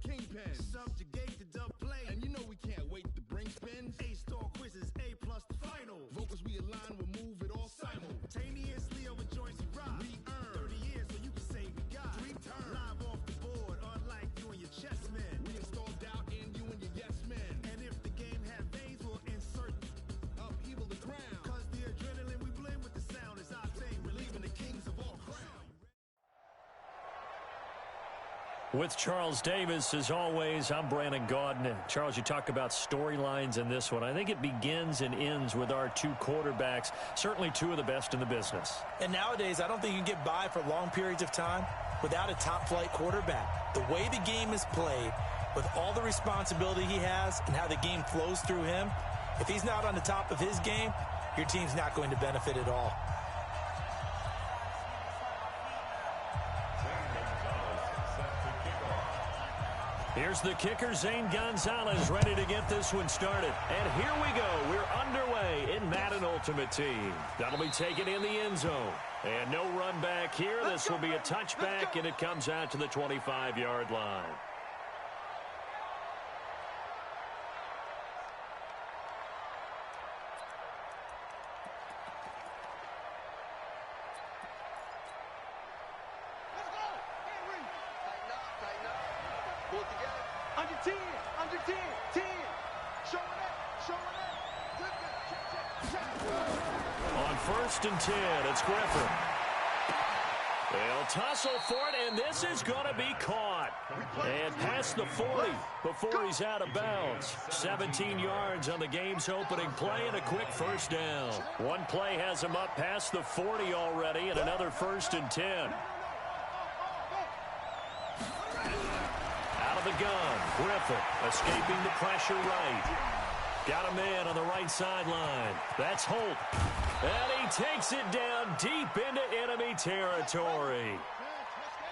kingpin. Subjugate the dub play. And you know we can't wait to bring spins. A-star quizzes, A+ the final. Vocals we align, we'll move it all simultaneously over joints we rock. We earn 30 years so you can say we got 3 turns. Live off the board, unlike you and your chess men. We install doubt in you and your yes men. And if the game had veins, we'll insert upheaval the ground. Cause the adrenaline we blend with the sound is our thing. We're leaving the kings of all crown. With Charles Davis, as always, I'm Brandon Gaudin. Charles, you talk about storylines in this one. I think it begins and ends with our 2 quarterbacks, certainly 2 of the best in the business. And nowadays, I don't think you can get by for long periods of time without a top-flight quarterback. The way the game is played, with all the responsibility he has and how the game flows through him, if he's not on the top of his game, your team's not going to benefit at all. Here's the kicker, Zane Gonzalez, ready to get this one started. And here we go. We're underway in Madden Ultimate Team. That'll be taken in the end zone. And no run back here. This will be a touchback, and it comes out to the 25-yard line. On 1st and 10, it's Griffin. They'll tussle for it, and this is going to be caught. And past the 40 before he's out of bounds. 17 yards on the game's opening play and a quick first down. One play has him up past the 40 already, and another 1st and 10. Out of the gun, Griffin escaping the pressure right. Got a man on the right sideline. That's Holt. And he takes it down deep into enemy territory.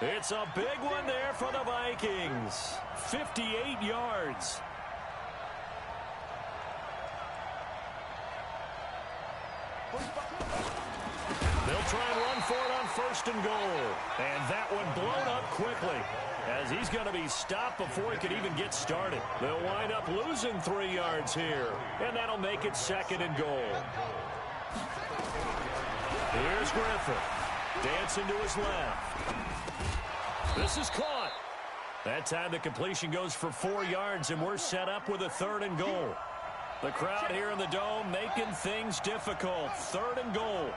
It's a big one there for the Vikings. 58 yards. They'll try and run for it on 1st and goal. And that one blown up quickly, as he's going to be stopped before he could even get started. They'll wind up losing 3 yards here, and that'll make it 2nd and goal. Here's Griffin, dancing to his left. This is caught. That time the completion goes for 4 yards, and we're set up with a 3rd and goal. The crowd here in the Dome making things difficult. 3rd and goal.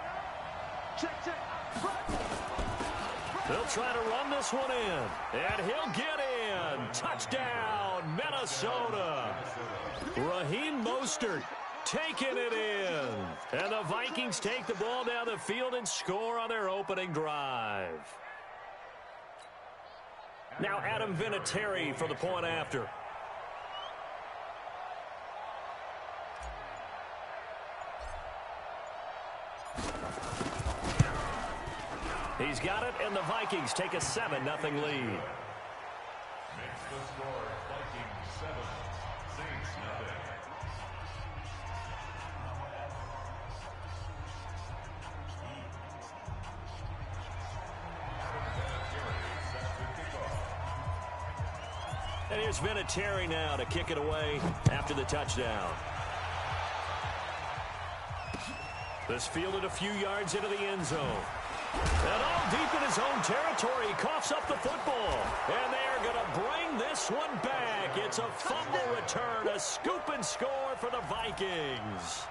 They'll try to run this one in, and he'll get in. Touchdown, Minnesota. Raheem Mostert taking it in. And the Vikings take the ball down the field and score on their opening drive. Now Adam Vinatieri for the point after. He's got it, and the Vikings take a 7-0 lead. Makes the score Vikings 7, Saints 0. And here's Vinatieri now to kick it away after the touchdown. This fielded a few yards into the end zone. And all deep in his own territory, he coughs up the football. And they're going to bring this one back. It's a fumble return, a scoop and score for the Vikings.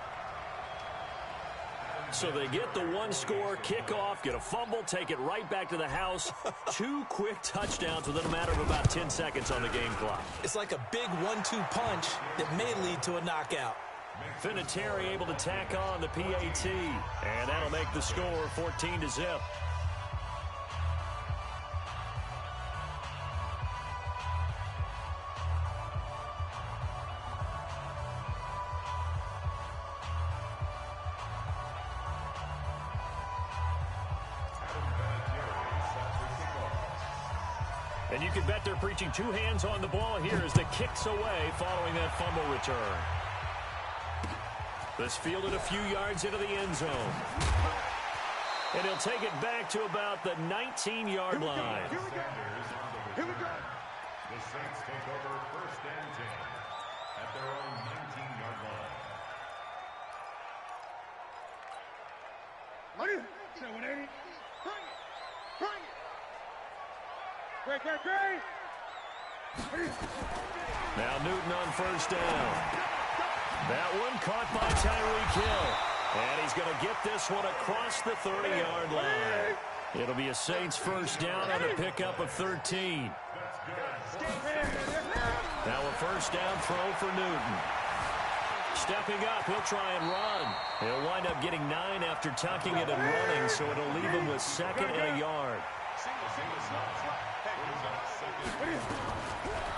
So they get the 1-score kickoff, get a fumble, take it right back to the house. 2 quick touchdowns within a matter of about 10 seconds on the game clock. It's like a big 1-2 punch that may lead to a knockout. Vinatieri able to tack on the PAT, and that'll make the score 14-0. And you can bet they're preaching 2 hands on the ball here as the kick's away following that fumble return. This fielded a few yards into the end zone. And he'll take it back to about the 19-yard line. Here we go. The Saints take over 1st and 10 at their own 19-yard line. Ready? Say 180. Bring it. Bring it. Great. Now Newton on 1st down. That one caught by Tyreek Hill. And he's going to get this one across the 30-yard line. It'll be a Saints 1st down on a pickup of 13. Now a 1st down throw for Newton. Stepping up, he'll try and run. He'll wind up getting 9 after tucking it and running, so it'll leave him with 2nd and a yard.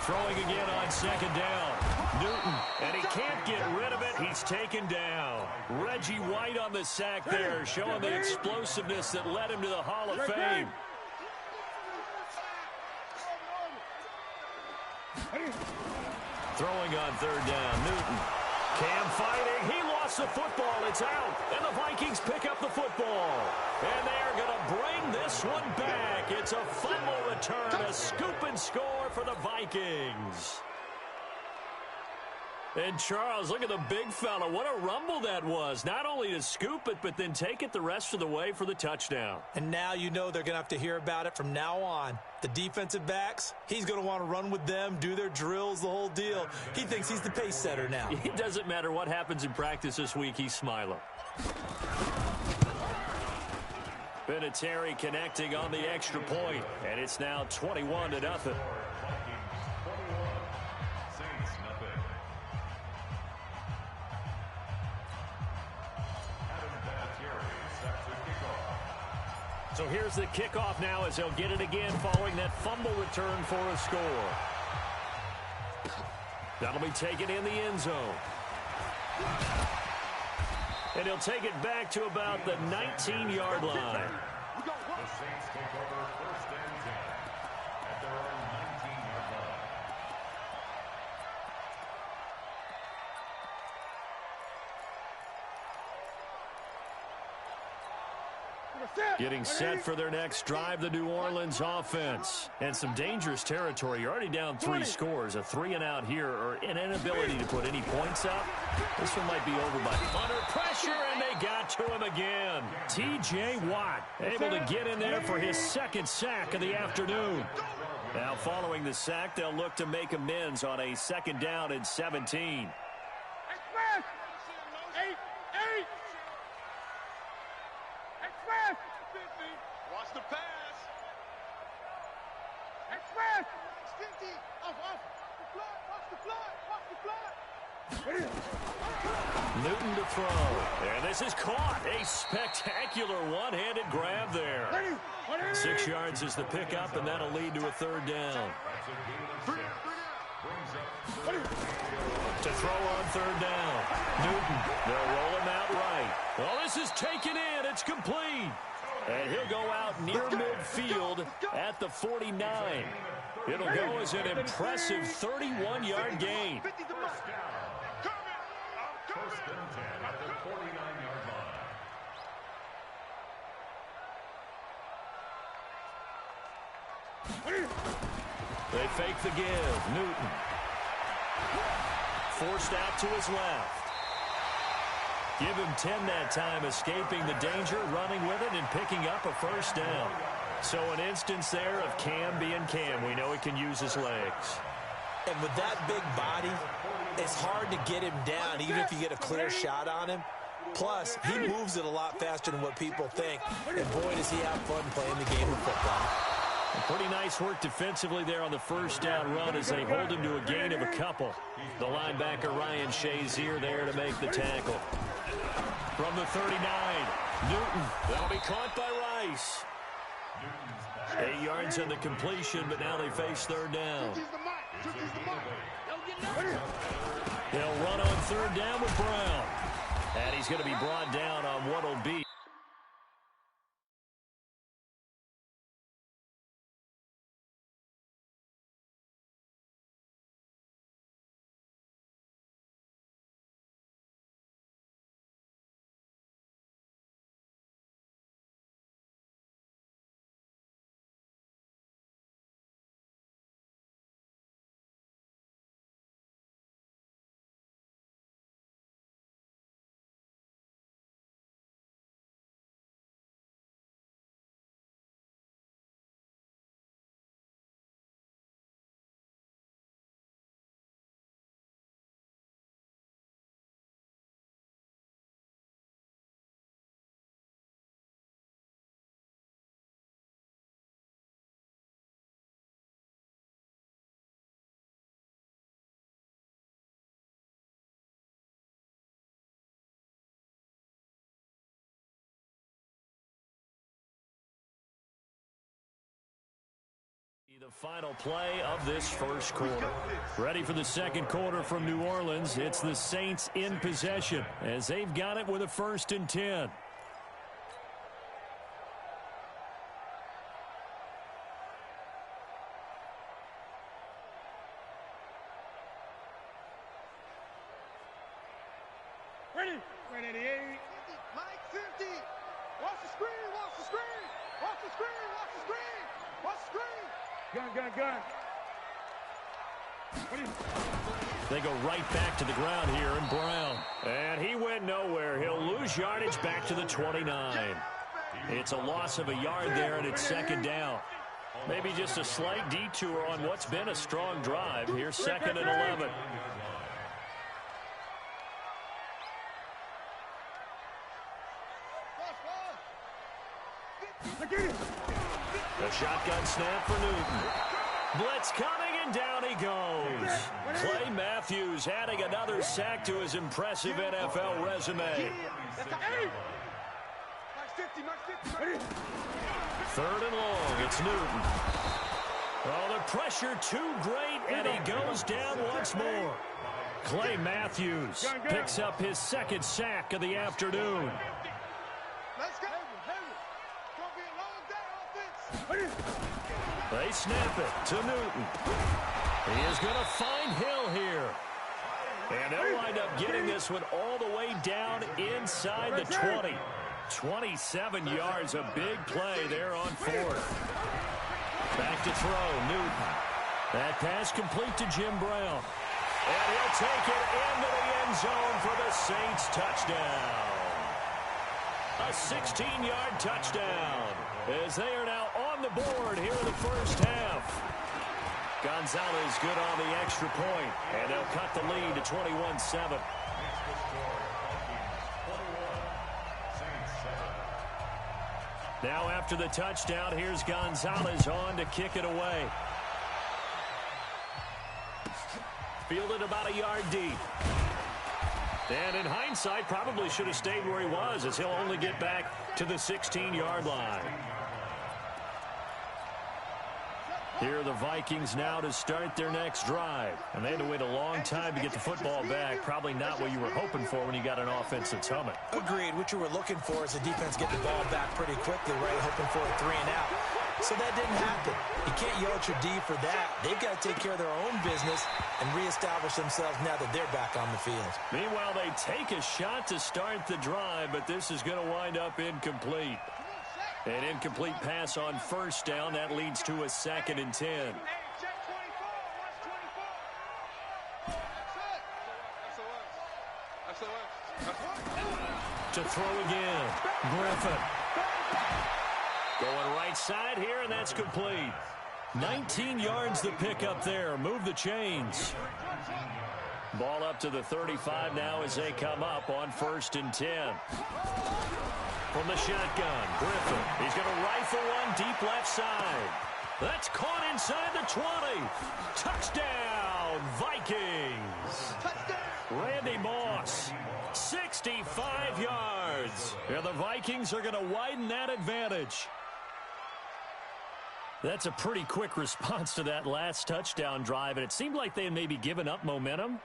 Throwing again on 2nd down. Newton, and he can't get rid of it. He's taken down. Reggie White on the sack there, showing the explosiveness that led him to the Hall of Fame. Throwing on 3rd down, Newton. Cam fighting. He lost the football. It's out. And the Vikings pick up the football. And they are going to bring this one back. It's a fumble return, a scoop and score for the Vikings. And Charles, look at the big fella. What a rumble that was. Not only to scoop it, but then take it the rest of the way for the touchdown. And now you know they're going to have to hear about it from now on. The defensive backs, he's going to want to run with them, do their drills, the whole deal. He thinks he's the pace setter now. It doesn't matter what happens in practice this week, he's smiling. Vinatieri connecting on the extra point, and it's now 21-0. So here's the kickoff now as they'll get it again following that fumble return for a score. That'll be taken in the end zone. And he'll take it back to about the 19-yard line. The Saints take over 1st and 10 at their own 19-yard line. Getting set for their next drive, the New Orleans offense. And some dangerous territory. You're already down 3 scores. A 3-and-out here, or an inability to put any points up. This one might be over by under pressure, and they got to him again. T.J. Watt able to get in there for his 2nd sack of the afternoon. Now following the sack, they'll look to make amends on a 2nd down and 17. Watch the pass. Express. 50. Off. Watch the blood. Newton to throw. And this is caught. A spectacular one-handed grab there. 6 yards is the pickup, and that'll lead to a 3rd down. To throw on 3rd down. Newton, they'll roll him out right. Well, this is taken in. It's complete. And he'll go out near midfield at the 49. It'll go as an impressive 31-yard gain. 1st and 10 at the 49-yard line. They fake the give. Newton. Forced out to his left. Give him 10 that time, escaping the danger, running with it, and picking up a 1st down. So an instance there of Cam being Cam. We know he can use his legs. And with that big body, it's hard to get him down, even if you get a clear shot on him. Plus, he moves it a lot faster than what people think. And boy, does he have fun playing the game of football. Pretty nice work defensively there on the 1st down run as they hold him to a gain of a couple. The linebacker Ryan Shazier there to make the tackle. From the 39, Newton. That'll be caught by Rice. 8 yards on the completion, but now they face 3rd down. They'll run on 3rd down with Brown. And he's going to be brought down on what'll be The final play of this first quarter. Ready for the second quarter from New Orleans. It's the Saints in possession as they've got it with a 1st and 10. Ready. Ready, 88. Mike 50. Watch the screen. Watch the screen. Watch the screen. Watch the screen. Watch the screen. Gun. They go right back to the ground here in Brown. And he went nowhere. He'll lose yardage back to the 29. It's a loss of a yard there, and it's 2nd down. Maybe just a slight detour on what's been a strong drive. Here's 2nd and 11. The shotgun snap for Newton. Blitz coming, and down he goes. Clay Matthews adding another sack to his impressive NFL resume. 3rd and long, it's Newton. Oh, the pressure too great, and he goes down once more. Clay Matthews picks up his 2nd sack of the afternoon. They snap it to Newton. He is going to find Hill here. And they'll wind up getting this one all the way down inside the 20. 27 yards, a big play there on 4th. Back to throw, Newton. That pass complete to Jim Brown. And he'll take it into the end zone for the Saints touchdown. A 16-yard touchdown as they are now on the board here in the first half. Gonzalez good on the extra point, and they'll cut the lead to 21-7. Now after the touchdown, here's Gonzalez on to kick it away. Fielded about a yard deep. And in hindsight, probably should have stayed where he was, as he'll only get back to the 16-yard line. Here are the Vikings now to start their next drive. And they had to wait a long time to get the football back. Probably not what you were hoping for when you got an offense that's humming. Agreed. What you were looking for is the defense getting the ball back pretty quickly, right? Hoping for a 3 and out. So that didn't happen. You can't yell at your D for that. They've got to take care of their own business and reestablish themselves now that they're back on the field. Meanwhile, they take a shot to start the drive, but this is going to wind up incomplete. An incomplete pass on 1st down. That leads to a 2nd and 10. To throw again. Griffin. Going right side here, and that's complete. 19 yards to pick up there. Move the chains. Ball up to the 35 now as they come up on 1st and 10. From the shotgun, Griffin. He's going to rifle one deep left side. That's caught inside the 20. Touchdown, Vikings. Randy Moss, 65 yards. And the Vikings are going to widen that advantage. That's a pretty quick response to that last touchdown drive, and it seemed like they had maybe given up momentum.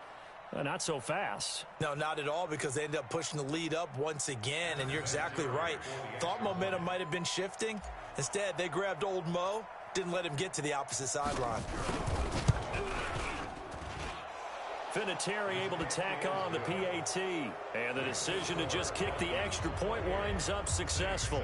Not so fast. No, not at all, because they ended up pushing the lead up once again, and you're exactly right. Thought momentum might have been shifting. Instead, they grabbed old Mo, didn't let him get to the opposite sideline. Vinatieri able to tack on the PAT, and the decision to just kick the extra point winds up successful.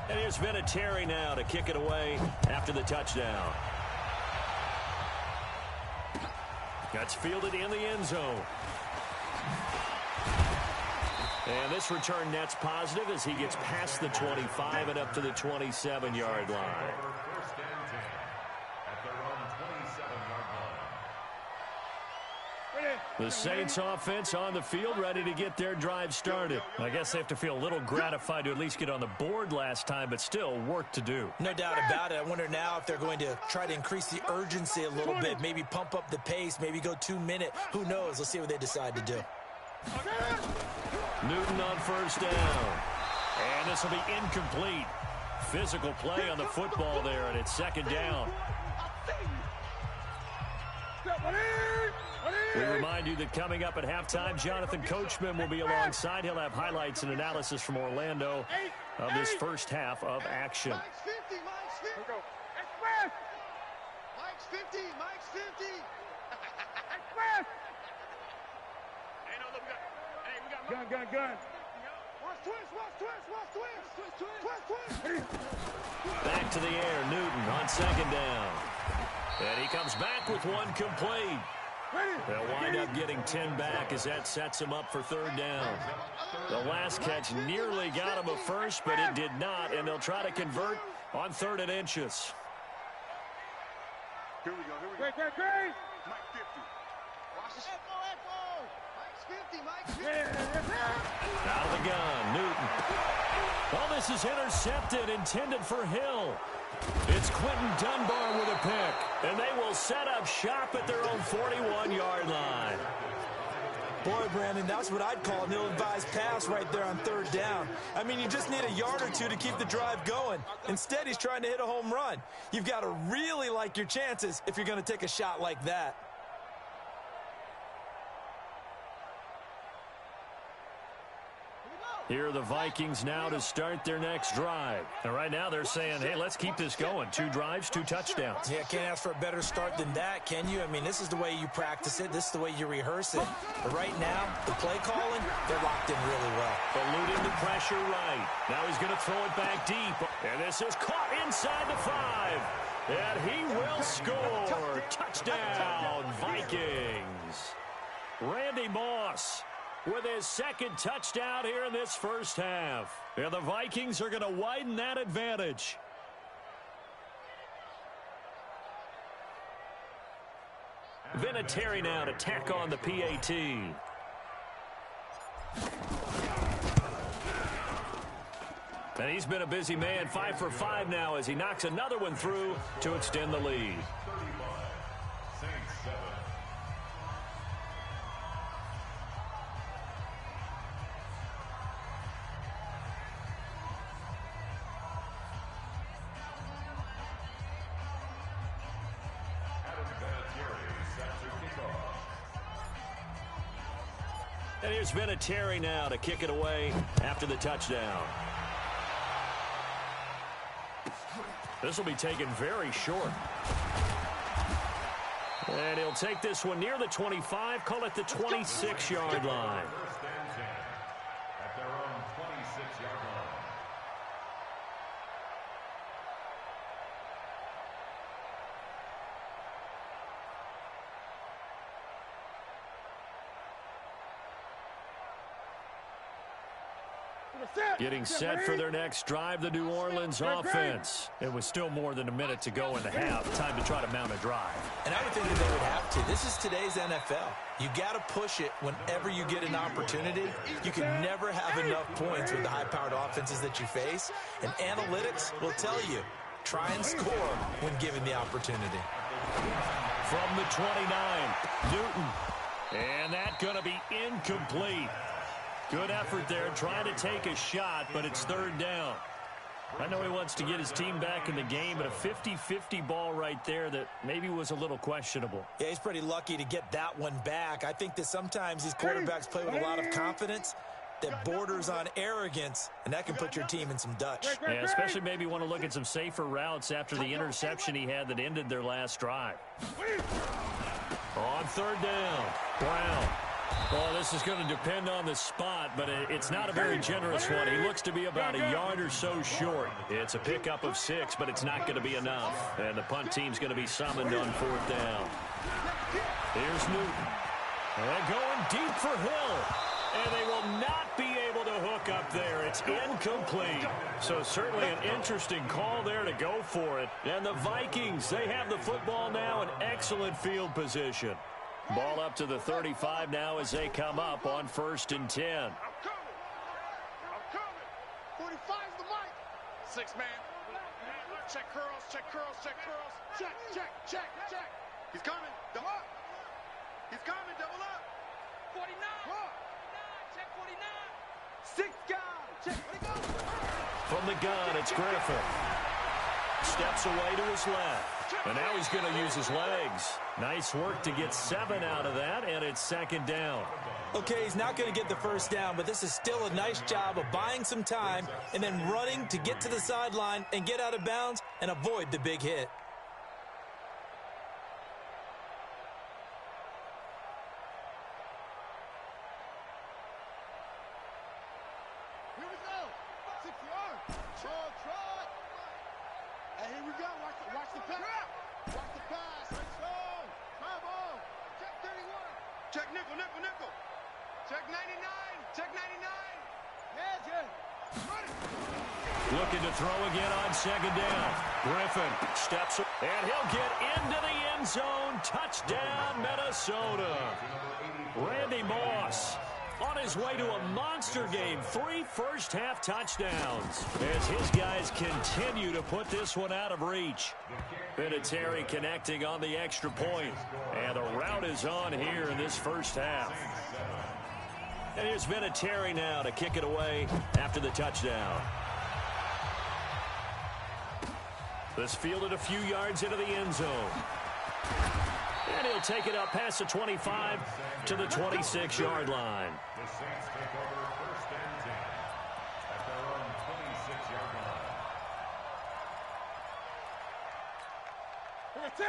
And here's Vinatieri now to kick it away after the touchdown. That's fielded in the end zone. And this return net's positive as he gets past the 25 and up to the 27-yard line. First and 10 at their own 27-yard line. Ready. The Saints offense on the field, ready to get their drive started. I guess they have to feel a little gratified to at least get on the board last time, but still work to do. No doubt about it. I wonder now if they're going to try to increase the urgency a little bit, maybe pump up the pace, maybe go 2 minute. Who knows? Let's see what they decide to do. Newton on first down. And this will be incomplete. Physical play on the football there, and it's second down. We remind you that coming up at halftime, Jonathan Coachman will be alongside. He'll have highlights and analysis from Orlando of this first half of action. Mike's 50, Mike's 50. Mike's 50, Mike's 50. Express. Hey, no, look, we got gun. Watch twist. Back to the air, Newton on second down. And he comes back with one complete. They'll wind up getting 10 back as that sets him up for third down. The last catch nearly got him a first, but it did not, and they'll try to convert on 3rd and inches. Here we go. Great. Mike 50. Watch this. Echo. Mike's 50. Out of the gun, Newton. Well, this is intercepted, intended for Hill. It's Quentin Dunbar with a pick, and they will set up shop at their own 41-yard line. Boy, Brandon, that's what I'd call an ill-advised pass right there on 3rd down. I mean, you just need a yard or two to keep the drive going. Instead, he's trying to hit a home run. You've got to really like your chances if you're going to take a shot like that. Here are the Vikings now to start their next drive. And right now they're saying, hey, let's keep this going. 2 drives, 2 touchdowns. Yeah, can't ask for a better start than that, can you? I mean, this is the way you practice it. This is the way you rehearse it. But right now, the play calling, they're locked in really well. Eluding the pressure right. Now he's going to throw it back deep. And this is caught inside the 5. And he will score. Touchdown, Vikings. Randy Moss with his second touchdown here in this first half. And the Vikings are going to widen that advantage. Vinatieri now to tack on the PAT. And he's been a busy man, 5 for 5 now as he knocks another one through to extend the lead. And here's Vinatieri now to kick it away after the touchdown. This will be taken very short. And he'll take this one near the 25, call it the 26-yard line. At their own 26-yard line. Getting set for their next drive, the New Orleans offense. It was still more than a minute to go in the half. Time to try to mount a drive. And I would think that they would have to. This is today's NFL. You got to push it whenever you get an opportunity. You can never have enough points with the high-powered offenses that you face. And analytics will tell you, try and score when given the opportunity. From the 29, Newton. And that's going to be incomplete. Good effort there, trying to take a shot, but it's 3rd down. I know he wants to get his team back in the game, but a 50-50 ball right there that maybe was a little questionable. Yeah, he's pretty lucky to get that one back. I think that sometimes these quarterbacks play with a lot of confidence that borders on arrogance, and that can put your team in some Dutch. Yeah, especially maybe want to look at some safer routes after the interception he had that ended their last drive. On 3rd down, Brown. Well, this is going to depend on the spot, but it's not a very generous one. He looks to be about a yard or so short. It's a pickup of 6, but it's not going to be enough. And the punt team's going to be summoned on 4th down. Here's Newton. And going deep for Hill. And they will not be able to hook up there. It's incomplete. So certainly an interesting call there to go for it. And the Vikings, they have the football now in excellent field position. Ball up to the 35 now as they come up on 1st and 10. I'm coming. 45's the mic. 6 man. Check curls, check curls, check curls. Check. He's coming. Double up. He's coming. Double up. 49. Check 49. 6 guys. Check. Let it go. From the gun, it's Griffin. Steps away to his left. And now he's going to use his legs. Nice work to get 7 out of that, and it's 2nd down. Okay, he's not going to get the first down, but this is still a nice job of buying some time and then running to get to the sideline and get out of bounds and avoid the big hit. Here we go. 6 yards. Try. And here we go. Watch the pass. Watch the pass. Let's go. Come on. Check 31. Check nickel. Check 99. Check 99. Yeah. Looking to throw again on 2nd down. Griffin steps up, and he'll get into the end zone. Touchdown, Minnesota. Randy Moss on his way to a monster game. 3 first-half touchdowns as his guys continue to put this one out of reach. Vinatieri connecting on the extra point. And the route is on here in this first half. And here's Vinatieri now to kick it away after the touchdown. This fielded a few yards into the end zone. And he'll take it up past the 25 to the 26-yard line. The Saints take over 1st and 10 at their own 26-yard line.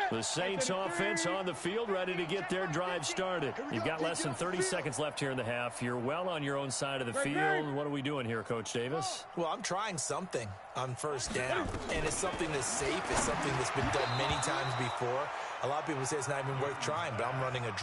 The Saints offense on the field, ready to get their drive started. You've got less than 30 seconds left here in the half. You're well on your own side of the field. What are we doing here, Coach Davis? Well, I'm trying something on 1st down, and it's something that's safe. It's something that's been done many times before. A lot of people say it's not even worth trying, but I'm running a